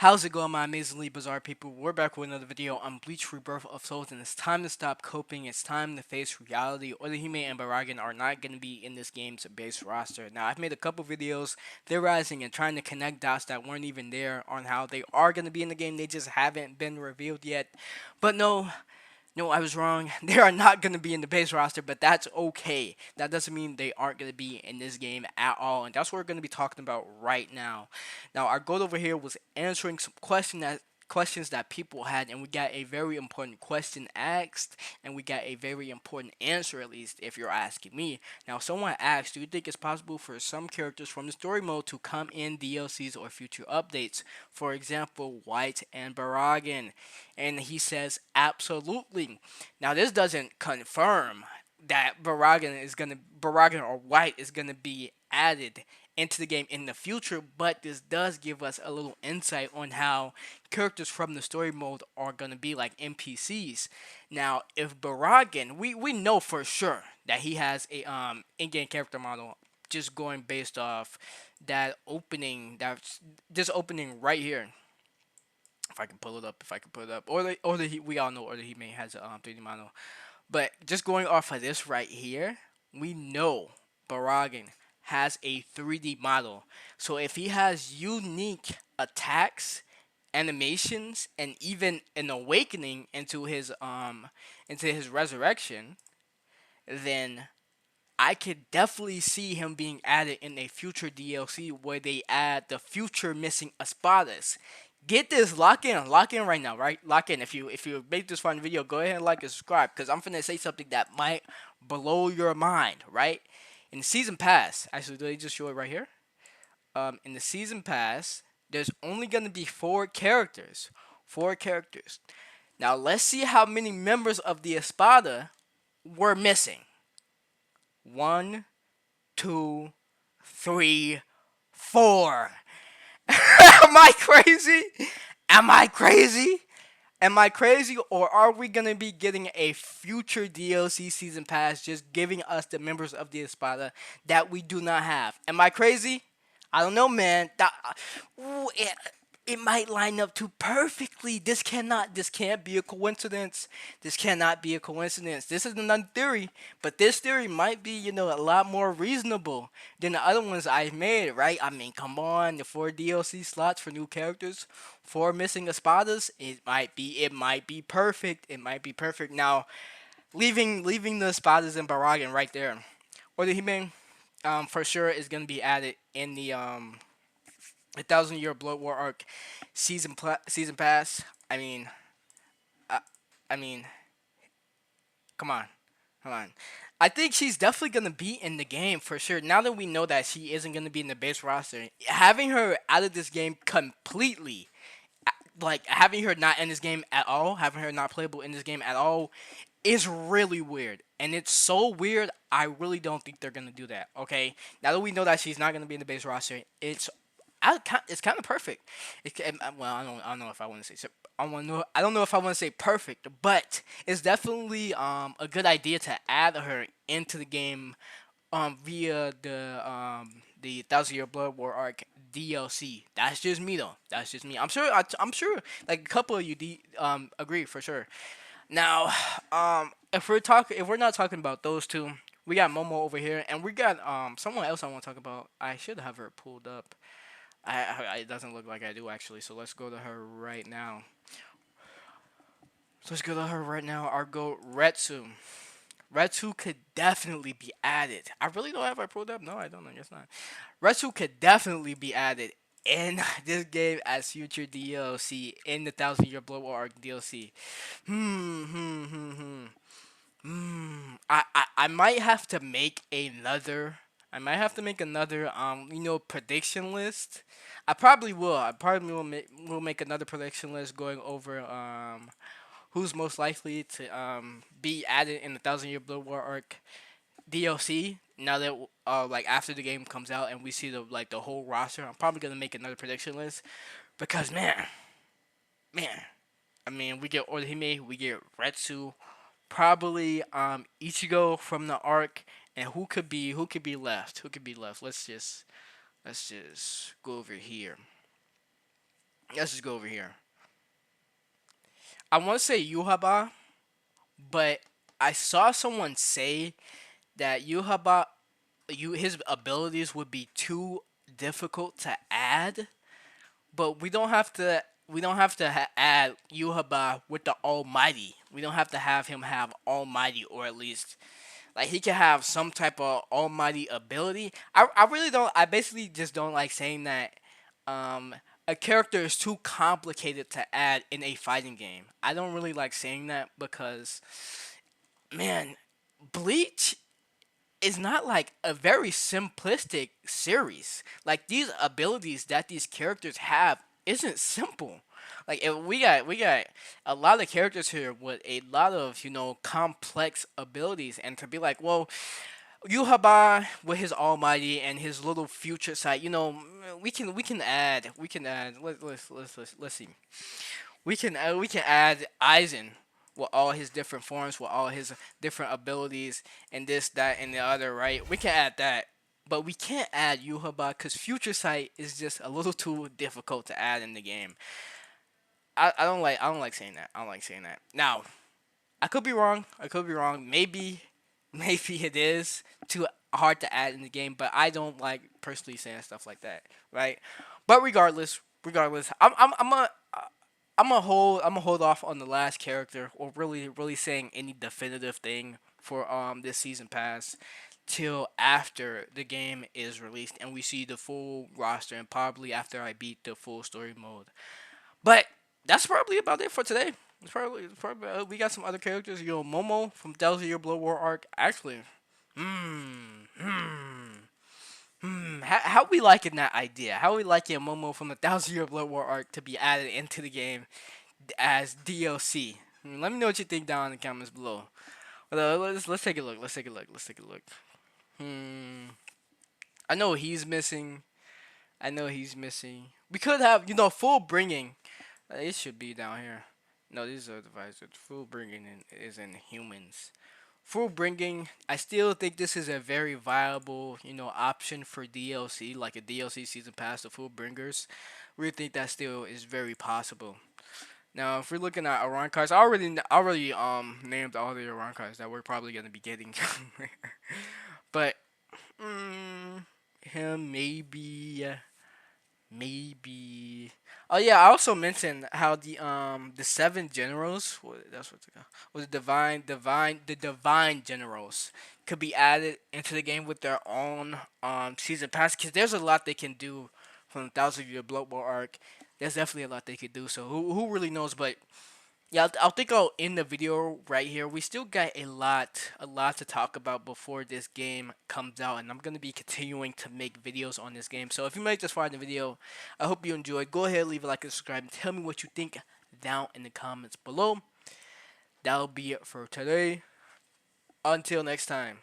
How's it going, my amazingly bizarre people? We're back with another video on Bleach Rebirth of Souls, and it's time to stop coping. It's time to face reality. Orihime and Baraggan are not going to be in this game's base roster. Now, I've made a couple videos theorizing and trying to connect dots that weren't even there on how they are going to be in the game. They just haven't been revealed yet. But no, I was wrong. They are not going to be in the base roster, but that's okay. That doesn't mean they aren't going to be in this game at all, and that's what we're going to be talking about right now. Now, our goal over here was answering some questions that people had, and we got a very important question asked, and we got a very important answer, at least if you're asking me. Now, someone asked, do you think it's possible for some characters from the story mode to come in DLCs or future updates? For example, White and Baraggan. And he says absolutely. Now, this doesn't confirm that Baraggan or White is gonna be added into the game in the future, but this does give us a little insight on how characters from the story mode are gonna be like NPCs. Now, if Baraggan, we know for sure that he has a in-game character model, just going based off that's this opening right here. If I can pull it up, we all know Orihime has a 3D model. But just going off of this right here, we know Baraggan has a 3D model. So if he has unique attacks, animations, and even an awakening into his resurrection, then I could definitely see him being added in a future DLC where they add the future missing espadas. Get this, lock in right now, right? Lock in. If you make this fun video, go ahead and like and subscribe, because I'm finna say something that might blow your mind, right? In the season pass, actually, they just show it right here. In the season pass, there's only gonna be four characters. Four characters. Now let's see how many members of the Espada were missing. One, two, three, four. Am I crazy? Am I crazy? Am I crazy, or are we gonna be getting a future DLC season pass just giving us the members of the Espada that we do not have? Am I crazy? I don't know, man. It might line up too perfectly. This can't be a coincidence. This cannot be a coincidence. This is another theory, but this theory might be, a lot more reasonable than the other ones I've made, right? I mean, come on, the four DLC slots for new characters, four missing espadas. It might be perfect. It might be perfect. Now, leaving the espadas and Baraggan right there, or the He-Man, for sure is gonna be added in the a Thousand Year Blood War arc season pass. I, I mean, come on, come on. I think she's definitely gonna be in the game for sure. Now that we know that she isn't gonna be in the base roster, having her out of this game completely, like having her not in this game at all, having her not playable in this game at all, is really weird. And it's so weird. I really don't think they're gonna do that. Okay, now that we know that she's not gonna be in the base roster, it's kind of perfect. Well, I don't know if I want to say. I don't know if I want to say perfect, but it's definitely a good idea to add her into the game via the Thousand Year Blood War arc DLC. That's just me though. That's just me. I'm sure like a couple of you agree for sure. Now, if we're not talking about those two, we got Momo over here, and we got someone else I want to talk about. I should have her pulled up. It doesn't look like I do actually. So let's go to her right now. Our go Retsu. Retsu could definitely be added. I really don't have her pulled up. No, I don't. I guess not. Retsu could definitely be added in this game as future DLC in the Thousand Year Blood War Arc DLC. Hmm. Hmm. Hmm. Hmm. I might have to make another. I might have to make another prediction list. I probably will. Will make another prediction list going over who's most likely to be added in the Thousand Year Blood War arc DLC. Now that like after the game comes out and we see the whole roster, I'm probably gonna make another prediction list because man, I mean we get Orihime, we get Retsu, probably Ichigo from the arc, and who could be left? Who could be left? Let's just go over here. Let's just go over here. I want to say Yuhaba, but I saw someone say that Yuhaba, his abilities would be too difficult to add. But we don't have to. We don't have to add Yuhaba with the Almighty. We don't have to have him have Almighty, or at least like he can have some type of Almighty ability. I really don't. I basically just don't like saying that. Um, a character is too complicated to add in a fighting game. I don't really like saying that because, man, Bleach is not like a very simplistic series. Like these abilities that these characters have isn't simple. Like we got a lot of characters here with a lot of complex abilities, and to be like, well, Yuhaba with his Almighty and his little future sight, we can add let's see, we can add Aizen with all his different forms, with all his different abilities, and this, that, and the other. Right? We can add that, but we can't add Yuhaba because Future Sight is just a little too difficult to add in the game. I don't like saying that. I don't like saying that. Now, I could be wrong. I could be wrong. Maybe it is too hard to add in the game, but I don't like personally saying stuff like that, right? But regardless, I'm gonna hold off on the last character, or really saying any definitive thing for this season pass till after the game is released and we see the full roster, and probably after I beat the full story mode. But that's probably about it for today. It's probably we got some other characters. Momo from Thousand Year Blood War arc. Actually, hmm, hmm, how we liking that idea? How we liking Momo from the Thousand Year Blood War arc to be added into the game as DLC? Let me know what you think down in the comments below. Let's take a look. Let's take a look. Hmm. I know he's missing. We could have, full bringing. It should be down here. No, these are devices. Full bringing is in humans. Full bringing, I still think this is a very viable, option for DLC, like a DLC season pass to full bringers. We think that still is very possible. Now, if we're looking at Orion cards, I already named all the Orion cards that we're probably gonna be getting. But mm, him maybe. Oh yeah, I also mentioned how the seven generals, that's what they call, was the divine generals could be added into the game with their own season pass, because there's a lot they can do from the Thousand Year Blood Bowl arc. There's definitely a lot they could do. So who really knows? But yeah, I'll think I'll end the video right here. We still got a lot to talk about before this game comes out, and I'm gonna be continuing to make videos on this game. So if you made it this far in the video, I hope you enjoyed. Go ahead, leave a like and subscribe, and tell me what you think down in the comments below. That'll be it for today. Until next time.